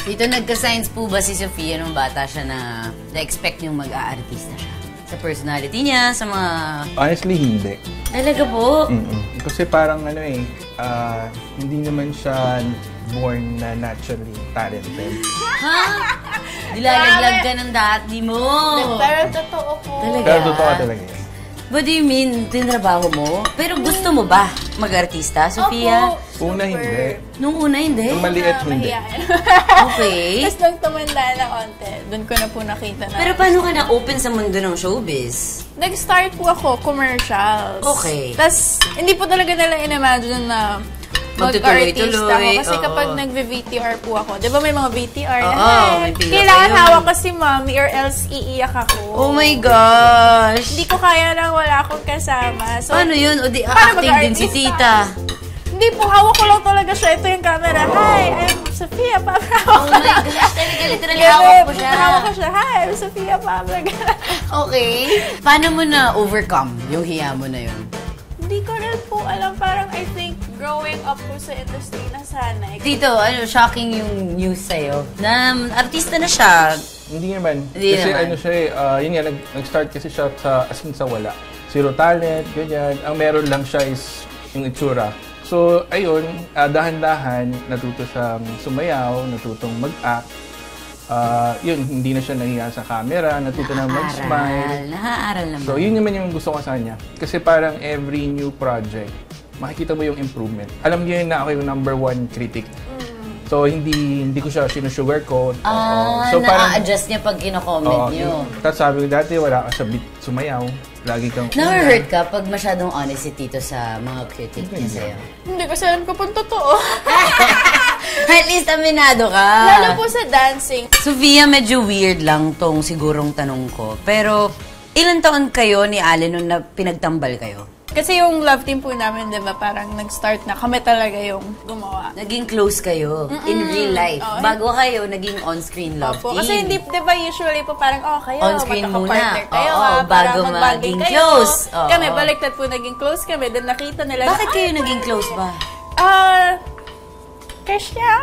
Dito nagka-science po ba si Sofia nung bata siya na na-expect niyong mag-aartista siya? Sa personality niya, sa mga... Honestly, hindi. Talaga po? Kasi parang hindi naman siya born na naturally talented. Ha? Dilalaglag ka ng dati mo. Pero totoo po. Talaga? Pero totoo talaga yan. What do you mean? Tinrabaho mo? Pero gusto mo ba mag-artista, Sofia? Opo. Una, hindi. Nung una, hindi? Nung maliit, hindi. Okay. Tapos nung tumanda na konti, doon ko na po nakita na. Pero paano ka na-open sa mundo ng showbiz? Nag-start po ako, commercials. Okay. Tapos, hindi po talaga nila in-imagine na mag-artista ako. Kasi kapag nag-VTR po ako, di ba may mga VTR na, may pila kailangan kayo. hawak ko si mommy or else iiyak ako. Oh my gosh! Hindi ko kaya na wala akong kasama. So, Paano yun? O di paano acting din si mag-artista? tita. Hindi po, hawak ko lang talaga siya. Ito yung camera. Hi, I'm Sofia Pablo. Oh my gosh, talaga literally hawak mo siya. Hawak ko siya. Hi, I'm Sofia Pablo. Okay. Paano mo na-overcome yung hiya mo na yun? Hindi ko rin po alam. Parang I think growing up po sa industry na sana. Dito, shocking yung news sa'yo. Na artista na siya. Hindi naman. Hindi Kasi naman. yun nga, nag-start kasi siya as in sa wala. Zero talent, ganyan. Ang meron lang siya is yung itsura. So, ayun, dahan-dahan, natuto siyang sumayaw, natutong mag-act. Yun, hindi na siya nahiya sa camera, natuto na mag-smile. Nakaaral naman. So, yun naman yung gusto ko sa kanya. Kasi parang every new project, makikita mo yung improvement. Alam niyo yun na ako yung #1 critic. So, hindi ko siya sinusugarcoat. So, na-adjust niya pag kino-comment niyo. Tapos sabi ko, dati wala ka sa beat sumayaw. Lagi kang... Na-hurt ka pag masyadong honest si Tito sa mga critic niya sa'yo? Hindi kasi alam ko po totoo. At least aminado ka. Lalo po sa dancing. Sofia, medyo weird lang tong sigurong tanong ko. Pero, ilan taon kayo ni Allen nung pinagtambal kayo? Kasi yung love team po namin, di ba, parang nag-start na kami talaga yung gumawa. Naging close kayo in real life. Bago kayo, naging on-screen love Opo. team. Kasi hindi, di ba, usually po parang, kayo, On-screen magkaka-partner muna. kayo, Bago mag-bonding maging kayo. close. Oo. Kami, baliktad po naging close kami. Then nakita nila Bakit kayo naging close ba? Crush niya.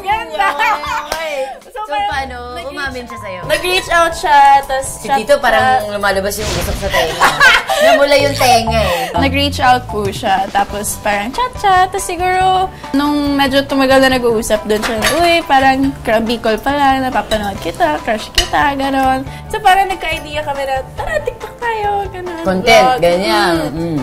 Ganda. So, paano? Umamin siya sa'yo? Nag-reach out siya, tapos Si Tito parang lumalabas yung usap sa tenga. Namula yung tenga eh. Nag-reach out po siya, tapos parang chat-chat. Tapos siguro, nung medyo tumagal na nag-uusap doon siya, uy, parang Bicol pala, napapanood kita, crush kita, gano'n. So parang nagka-idea kami na, tara, TikTok tayo, gano'n. Content, vlog. ganyan.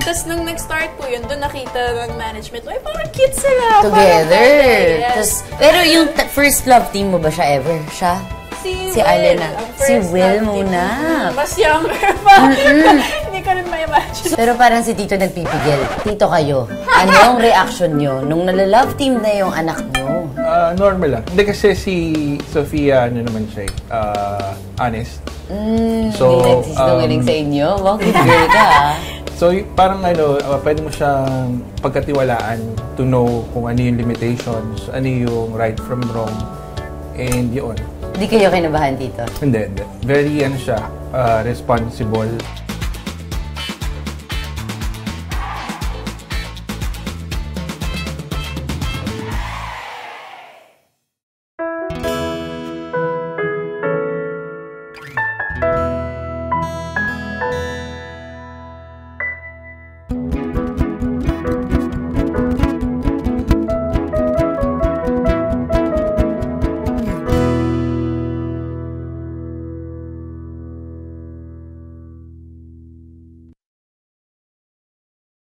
Tapos nung nag-start po yun, doon nakita ng management, uy, parang cute sila. Together. Parang, yes. Tas, pero yung first love team mo ba siya ever? Siya? Si Allen na. ang Si first Will love team. muna. Mas younger pa. Hindi ko rin ma-imagine. Pero parang si Tito nagpipigil. Tito kayo, anong reaction nyo nung nala-love team na yung anak nyo? Normal lang. Hindi kasi si Sofia, naman siya honest. Hindi nagsisinungaling sa inyo? Wow, good girl ka ah. So, parang pwede mo siyang pagkatiwalaan to know kung ano yung limitations, ano yung right from wrong, and yun. Hindi kayo kinabahan, Tito? Hindi. Very, siya, responsible.